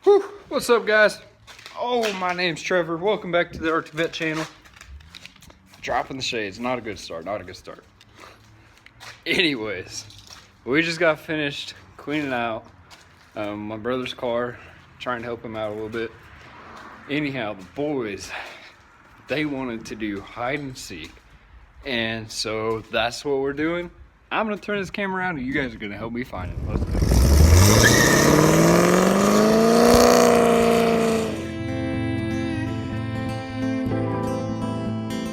Whew. What's up, guys? Oh, my name's Trevor. Welcome back to the Vette channel. Dropping the shades. Not a good start. Not a good start. Anyways, we just got finished cleaning out my brother's car, trying to help him out a little bit. Anyhow, the boys, they wanted to do hide and seek, and so that's what we're doing. I'm gonna turn this camera around and you guys are gonna help me find it. Let's go.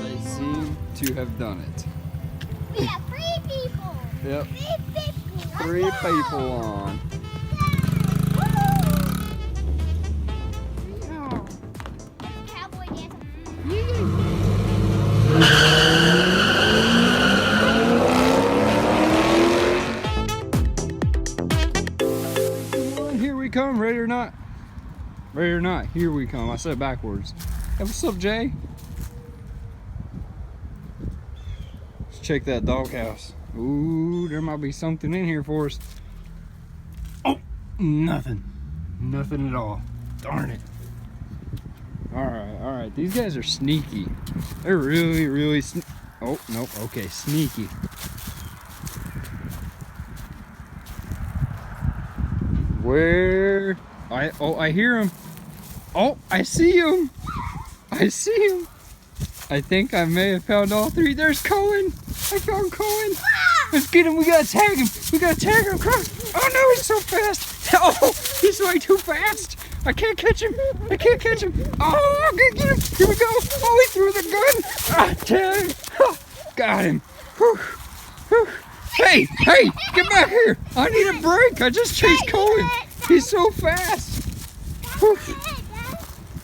They seem to have done it. We have 3 people. Yep. 3 people. 3 people on. Cowboy dance. Here we come, ready or not. Ready or not, here we come. I said it backwards. Hey, what's up, Jay? Let's check that doghouse. Ooh, there might be something in here for us. Oh, nothing. Nothing at all. Darn it. All right. These guys are sneaky. They're really oh, nope. Okay, sneaky. Where? I hear him. Oh, I see him. I see him. I think I may have found all 3. There's Cohen. I found Cohen. Let's get him. We gotta tag him. We gotta tag him. Oh no, he's so fast. Oh, he's way too fast. I can't catch him. I can't catch him. Oh, I can't get him. Here we go. Oh, he threw the gun. Ah, tag. Oh, got him. Whew. Whew. Hey, get back here. I need a break. I just chased Cohen. He's so fast. Whew.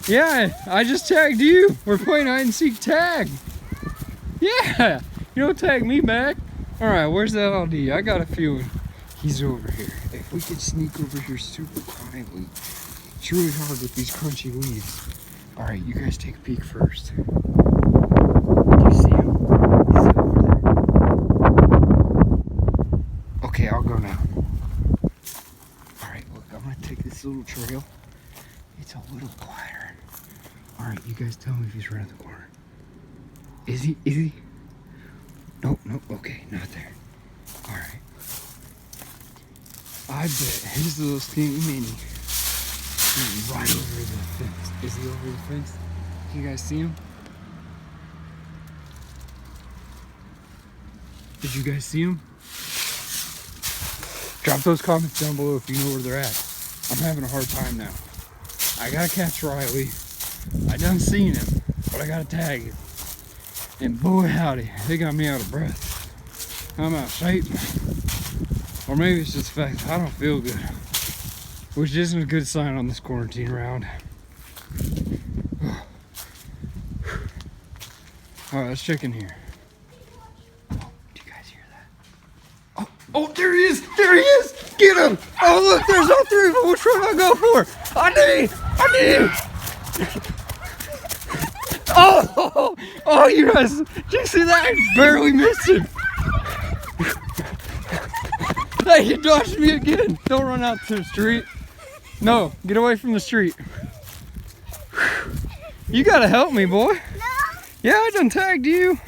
Yeah, I just tagged you. We're playing hide and seek tag. Yeah, you don't tag me back. All right, where's that LD? I got a feeling he's over here. If we could sneak over here super quietly. It's really hard with these crunchy leaves. All right, you guys take a peek first. Do you see him? Is he over there? Okay, I'll go now. All right, look, I'm gonna take this little trail. It's a little quieter. All right, you guys tell me if he's around the corner. Is he? Nope, okay, not there. All right. I bet his little skinny mini is right over the fence. Is he over the fence? You guys see him? Did you guys see him? Drop those comments down below if you know where they're at. I'm having a hard time now. I gotta catch Riley. I done seen him, but I gotta tag him. And boy howdy, they got me out of breath. I'm out of shape. Or maybe it's just the fact that I don't feel good. Which isn't a good sign on this quarantine round. Alright, let's check in here. Oh, do you guys hear that? Oh, there he is! There he is! Get him! Oh look, there's all 3 of them! Which one do I go for? I need! Oh, you guys, did you see that? I barely missed him. Hey, you dodged me again. Don't run out to the street. No, get away from the street. You gotta help me, boy. No. Yeah, I done tagged you.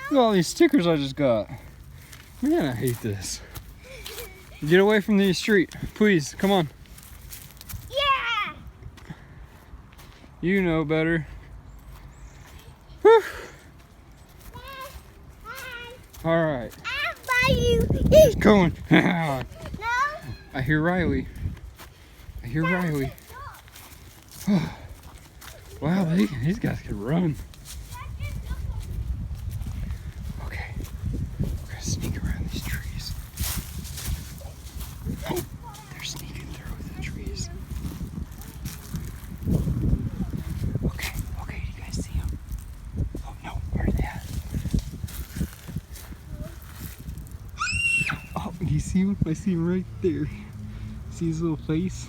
Look at all these stickers I just got. Man, I hate this. Get away from the street, please. Come on. Yeah. You know better. Whew. All right. I'll buy you. He's going. No. I hear Riley. Wow, these guys can run. Okay, we're gonna sneak around these trees. Oh, they're sneaking through the trees. Okay, do you guys see them? Oh no, where are they at? Oh, do you see him? I see him right there. See his little face?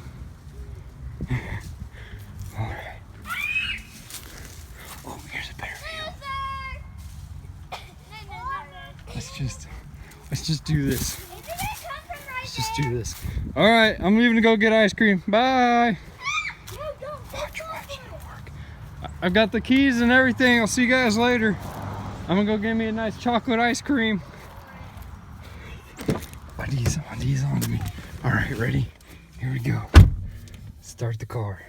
Alright. Oh, here's a better view. Let's just do this. Let's just do this. Alright, I'm leaving to go get ice cream. Bye. Watch, it'll work. I've got the keys and everything. I'll see you guys later. I'm gonna go get me a nice chocolate ice cream. These on me. All right, ready? Here we go. Start the car.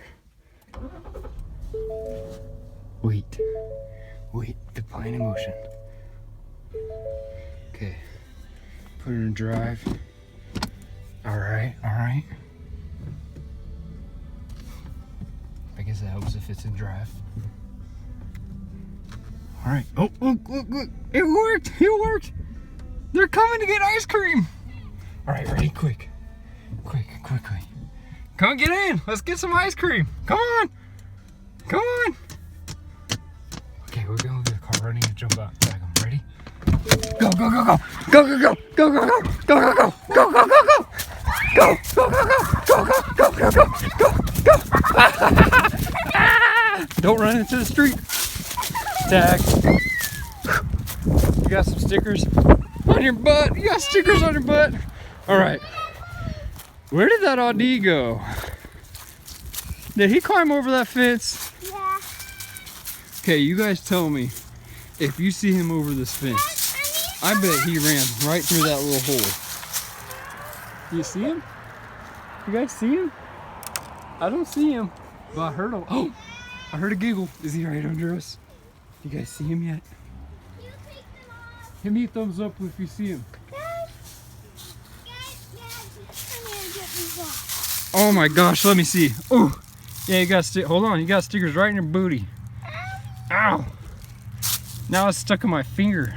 Wait, deploying in motion. Okay, put it in drive. All right. I guess that helps if it's in drive. All right. Oh, look! It worked! They're coming to get ice cream. All right, ready? Quick. Come on, get in. Let's get some ice cream. Come on. Okay, we're going to the car running and jump out. Tag them. Ready? Go. Don't run into the street. Tag. You got some stickers on your butt. You got stickers on your butt. All right. Where did that Audi go? Did he climb over that fence? Yeah. Okay, you guys tell me if you see him over this fence. I bet he ran right through that little hole. Do you see him? You guys see him? I don't see him, but I heard him. Oh, I heard a giggle. Is he right under us? You guys see him yet? Give me a thumbs up if you see him. Oh my gosh, let me see. Oh, yeah, you got hold on, you got stickers right in your booty. Ow! Now it's stuck in my finger.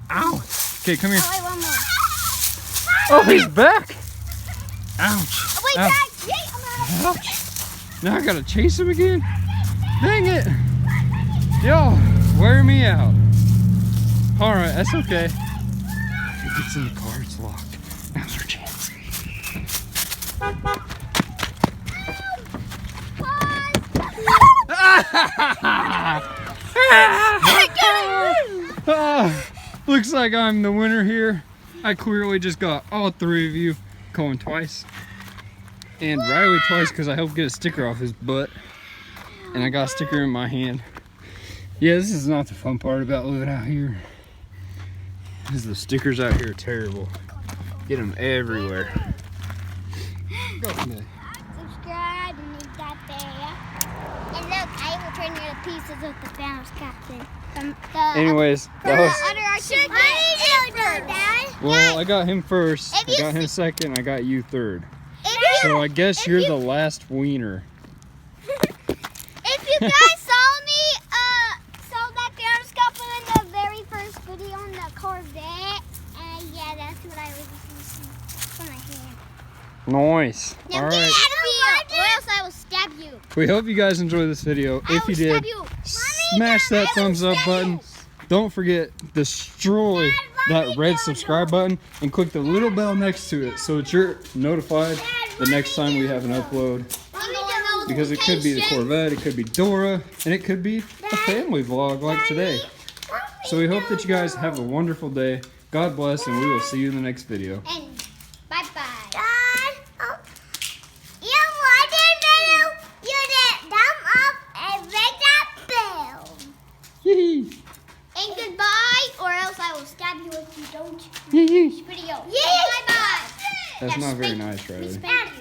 Ow! Okay, come here. Oh, wait, one more. Oh, he's back! Ouch! Oh, wait, Ouch. Dad, Ouch! Now I gotta chase him again. Dang it! Yo, wear me out. All right, that's okay. If he gets in the car, it's locked. Now's our chance. Looks like I'm the winner here. I clearly just got all three of you. Cohen twice. And Riley twice because I helped get a sticker off his butt. And I got a sticker in my hand. Yeah, this is not the fun part about living out here. Because the stickers out here are terrible. Get them everywhere. Go, Smith. Subscribe and leave that there. And look, I will turn you to pieces of the Thanos captain. Anyways, that was... Well, I got him first. I got him second. I got you third. So I guess you're the last wiener. If you guys saw that Thanos captain in the very first video on the Corvette, yeah, that's what I was using for my hand. Nice. Now all get right. out of here, or else I will stab you. We hope you guys enjoyed this video. If you did, smash that thumbs up button. Don't forget, destroy that red subscribe button and click the little bell next to it so that you're notified the next time we have an upload. Because it could be the Corvette, it could be Dora, and it could be a family vlog like today. So we hope that you guys have a wonderful day. God bless, and we will see you in the next video. And bye-bye. Dad, you did thumb up and ring that bell. Yee. And goodbye, or else I will stab you if you don't. Yee. Video. Bye-bye. That's not very nice, Riley. Spanish.